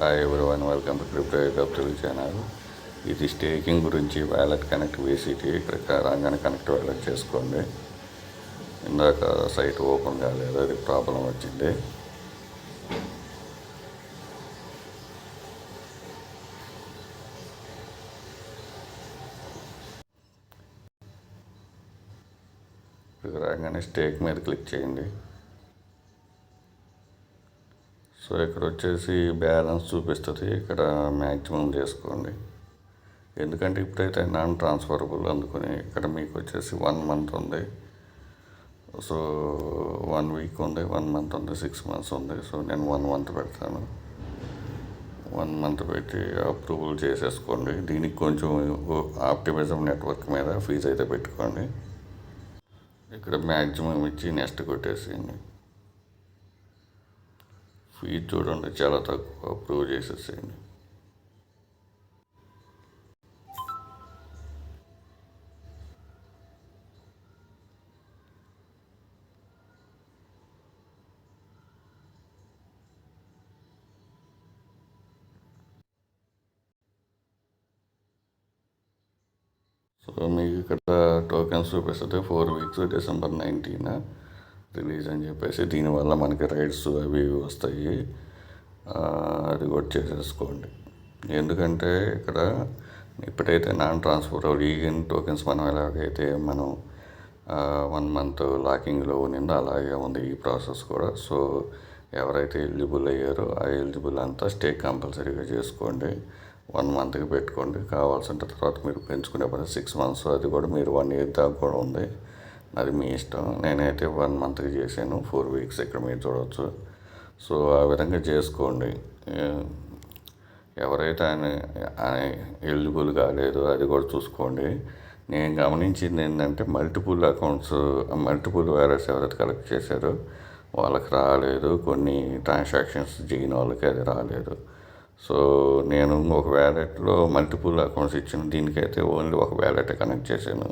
Hi everyone, welcome to crypto YouTube Telugu channel. ఇది staking గురించి wallet connect వేసిటీ ఇక్కడ రాగానే కనెక్ట్ వ్యాలెట్ చేసుకోండి. ఇందాక సైట్ ఓపెన్ కాలేదు, అది ప్రాబ్లం వచ్చింది. ఇక్కడ రాగానే స్టేక్ మీద క్లిక్ చేయండి. సో ఇక్కడ వచ్చేసి బ్యాలెన్స్ చూపిస్తుంది, ఇక్కడ మ్యాక్సిమం చేసుకోండి. ఎందుకంటే ఇప్పుడైతే నాన్ ట్రాన్స్ఫరబుల్, అందుకని ఇక్కడ మీకు వచ్చేసి 1 month ఉంది. సో 1 week ఉంది, 1 month ఉంది, 6 months ఉంది. సో నేను 1 month పెడతాను. 1 month పెట్టి అప్రూవల్ చేసేసుకోండి. దీనికి కొంచెం ఆప్టిమిజం నెట్వర్క్ మీద ఫీజు అయితే పెట్టుకోండి. ఇక్కడ మ్యాక్సిమం ఇచ్చి నెక్స్ట్ కొట్టేసేయండి. ఫీజు చూడండి చాలా తక్కువ, అప్రూవ్ చేసేసేయండి. సో మీకు ఇక్కడ టోకెన్స్ చూపిస్తుంది 4 weeks December 19 రిలీజ్ అని చెప్పేసి. దీనివల్ల మనకి రైట్స్ అవి వస్తాయి, అది కూడా చేసేసుకోండి. ఎందుకంటే ఇక్కడ ఇప్పుడైతే నాన్ ట్రాన్స్ఫరబుల్ ఈగన్ టోకెన్స్ మనం ఎలాగైతే మనం 1 month లాకింగ్లో ఉన్నిందో అలాగే ఉంది ఈ ప్రాసెస్ కూడా. సో ఎవరైతే ఎలిజిబుల్ అయ్యారో ఆ ఎలిజిబుల్ అంతా స్టేక్ కంపల్సరీగా చేసుకోండి. 1 monthకి పెట్టుకోండి. కావాల్సిన తర్వాత మీరు పెంచుకునే పని 6 months, అది కూడా మీరు 1 year దాకా కూడా ఉంది, అది మీ ఇష్టం. నేనైతే 1 monthకి చేశాను, 4 weeks ఇక్కడ మీరు చూడవచ్చు. సో ఆ విధంగా చేసుకోండి. ఎవరైతే ఆయన ఎలిజిబుల్ కాలేదు అది కూడా చూసుకోండి. నేను గమనించింది ఏంటంటే మల్టిపుల్ అకౌంట్స్, మల్టిపుల్ వ్యాలెట్స్ ఎవరైతే కలెక్ట్ చేశారో వాళ్ళకి రాలేదు, కొన్ని ట్రాన్సాక్షన్స్ చేయని వాళ్ళకి అది రాలేదు. సో నేను ఒక వ్యాలెట్లో మల్టిపుల్ అకౌంట్స్ ఇచ్చిన, దీనికైతే ఓన్లీ ఒక వ్యాలెట్ కనెక్ట్ చేశాను.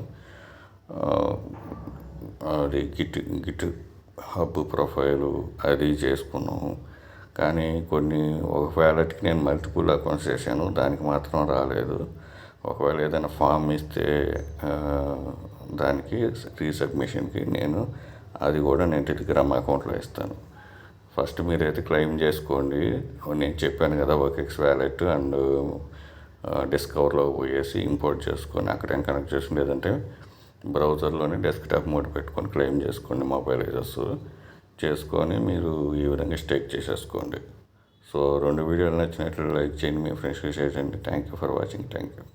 అది గిట్ హబ్ ప్రొఫైలు అది చేసుకున్నాము. కానీ ఒక వ్యాలెట్కి నేను మల్టిపుల్ అకౌంట్స్ చేశాను, దానికి మాత్రం రాలేదు. ఒకవేళ ఏదైనా ఫామ్ ఇస్తే దానికి రీసబ్మిషన్కి అది కూడా నేను టెలిగ్రామ్ అకౌంట్లో ఇస్తాను. ఫస్ట్ మీరైతే క్లెయిమ్ చేసుకోండి. నేను చెప్పాను కదా OKX వ్యాలెట్ అండ్ డిస్కవర్లో పోయేసి ఇంపోర్ట్ చేసుకొని అక్కడేం కనెక్ట్ చేసుకుని, లేదంటే బ్రౌజర్లోనే డెస్క్టాప్ మోడ్ పెట్టుకొని క్లెయిమ్ చేసుకోండి. మొబైలైజర్స్ చేసుకొని మీరు ఈ విధంగా స్టేక్ చేసేసుకోండి. సో 2 వీడియోలు నచ్చినట్లు లైక్ చేయండి, మీ ఫ్రెండ్స్కి షేర్ చేయండి. Thank you for watching. Thank you.